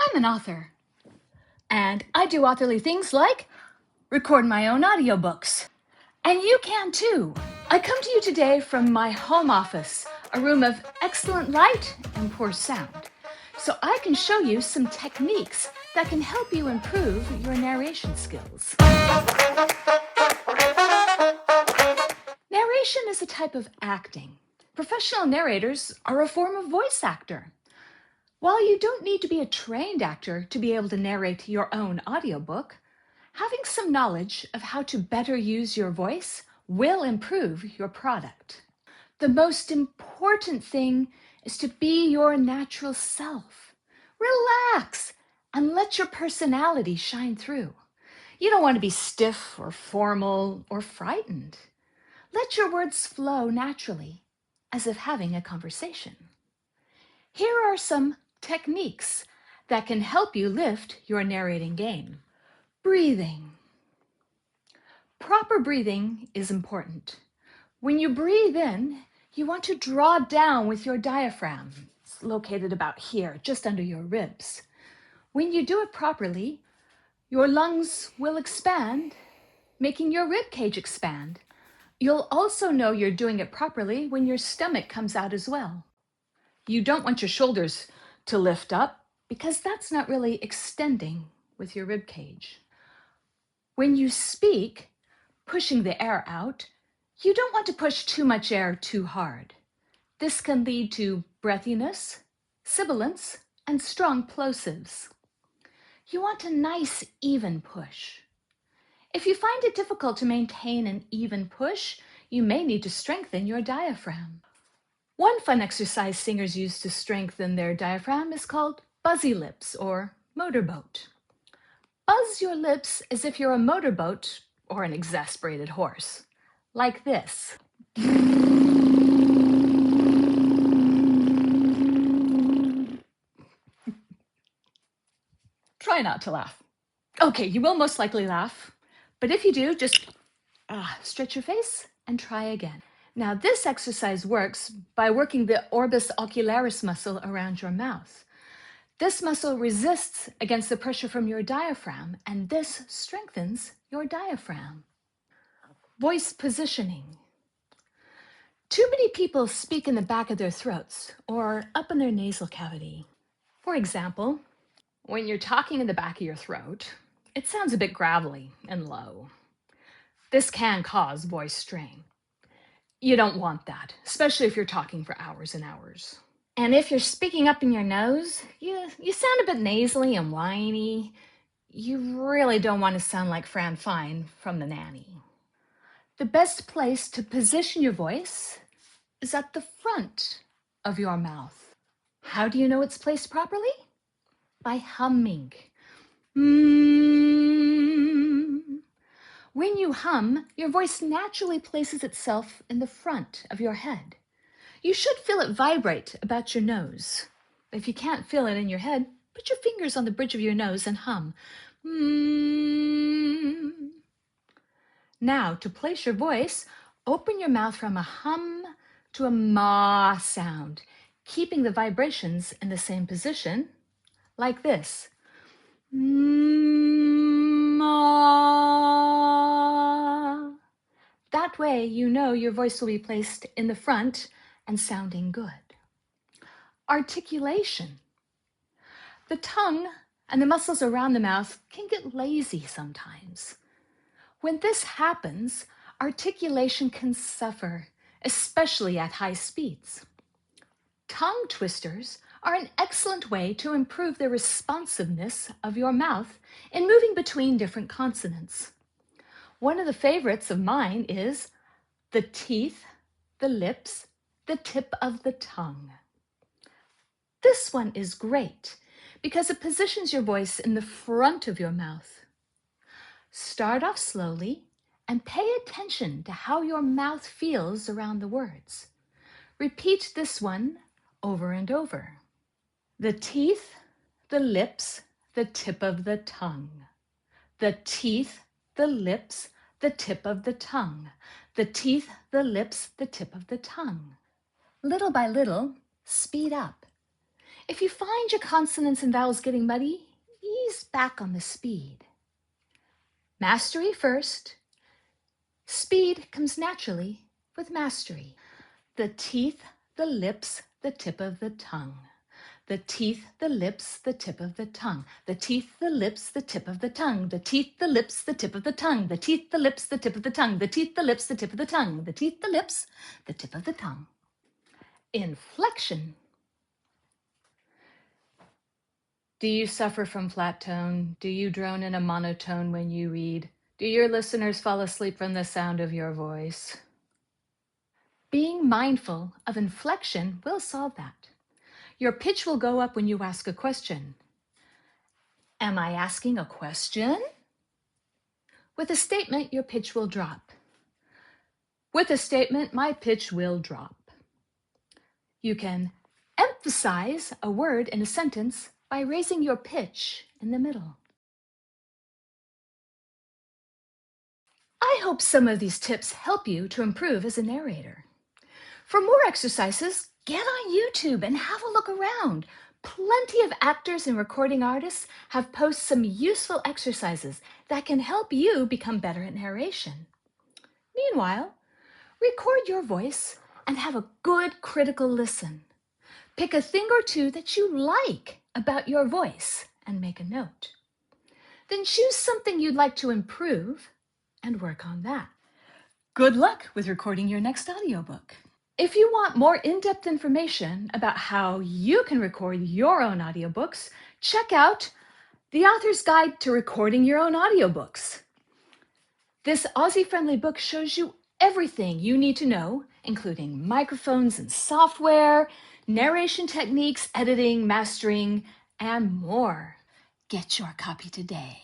I'm an author, and I do authorly things like record my own audiobooks. And you can too. I come to you today from my home office, a room of excellent light and poor sound, so I can show you some techniques that can help you improve your narration skills. Narration is a type of acting. Professional narrators are a form of voice actor. While you don't need to be a trained actor to be able to narrate your own audiobook, having some knowledge of how to better use your voice will improve your product. The most important thing is to be your natural self. Relax and let your personality shine through. You don't want to be stiff or formal or frightened. Let your words flow naturally, as if having a conversation. Here are some techniques that can help you lift your narrating game. Breathing. Proper breathing is important. When you breathe in, you want to draw down with your diaphragm. It's located about here, just under your ribs. When you do it properly, your lungs will expand, making your rib cage expand. You'll also know you're doing it properly when your stomach comes out as well. You don't want your shoulders to lift up because that's not really extending with your rib cage. When you speak, pushing the air out, you don't want to push too much air too hard. This can lead to breathiness, sibilance, and strong plosives. You want a nice, even push. If you find it difficult to maintain an even push, you may need to strengthen your diaphragm. One fun exercise singers use to strengthen their diaphragm is called buzzy lips or motorboat. Buzz your lips as if you're a motorboat or an exasperated horse, like this. Try not to laugh. Okay, you will most likely laugh, but if you do, just stretch your face and try again. Now, this exercise works by working the orbis ocularis muscle around your mouth. This muscle resists against the pressure from your diaphragm, and this strengthens your diaphragm. Voice positioning. Too many people speak in the back of their throats or up in their nasal cavity. For example, when you're talking in the back of your throat, it sounds a bit gravelly and low. This can cause voice strain. You don't want that, especially if you're talking for hours and hours. And if you're speaking up in your nose, you sound a bit nasally and whiny. You really don't want to sound like Fran Fine from The Nanny. The best place to position your voice is at the front of your mouth. How do you know it's placed properly? By humming. When you hum, your voice naturally places itself in the front of your head. You should feel it vibrate about your nose. If you can't feel it in your head, put your fingers on the bridge of your nose and hum. Now, to place your voice, open your mouth from a hum to a ma sound, keeping the vibrations in the same position, like this. Ma. That way, you know your voice will be placed in the front and sounding good. Articulation. The tongue and the muscles around the mouth can get lazy sometimes. When this happens, articulation can suffer, especially at high speeds. Tongue twisters are an excellent way to improve the responsiveness of your mouth in moving between different consonants. One of the favorites of mine is the teeth, the lips, the tip of the tongue. This one is great because it positions your voice in the front of your mouth. Start off slowly and pay attention to how your mouth feels around the words. Repeat this one over and over. The teeth, the lips, the tip of the tongue. The teeth, the lips, the tip of the tongue. The teeth, the lips, the tip of the tongue. Little by little, speed up. If you find your consonants and vowels getting muddy, ease back on the speed. Mastery first. Speed comes naturally with mastery. The teeth, the lips, the tip of the tongue. The teeth, the lips, the tip of the tongue. The teeth, the lips, the tip of the tongue. The teeth, the lips, the tip of the tongue. The teeth, the lips, the tip of the tongue. The teeth, the lips, the tip of the tongue. The teeth, the lips, the tip of the tongue. Inflection. Do you suffer from flat tone? Do you drone in a monotone when you read? Do your listeners fall asleep from the sound of your voice? Being mindful of inflection will solve that. Your pitch will go up when you ask a question. Am I asking a question? With a statement, your pitch will drop. With a statement, my pitch will drop. You can emphasize a word in a sentence by raising your pitch in the middle. I hope some of these tips help you to improve as a narrator. For more exercises, get on YouTube and have a look around. Plenty of actors and recording artists have posted some useful exercises that can help you become better at narration. Meanwhile, record your voice and have a good critical listen. Pick a thing or two that you like about your voice and make a note. Then choose something you'd like to improve and work on that. Good luck with recording your next audiobook. If you want more in-depth information about how you can record your own audiobooks, check out The Author's Guide to Recording Your Own Audiobooks. This Aussie-friendly book shows you everything you need to know, including microphones and software, narration techniques, editing, mastering, and more. Get your copy today.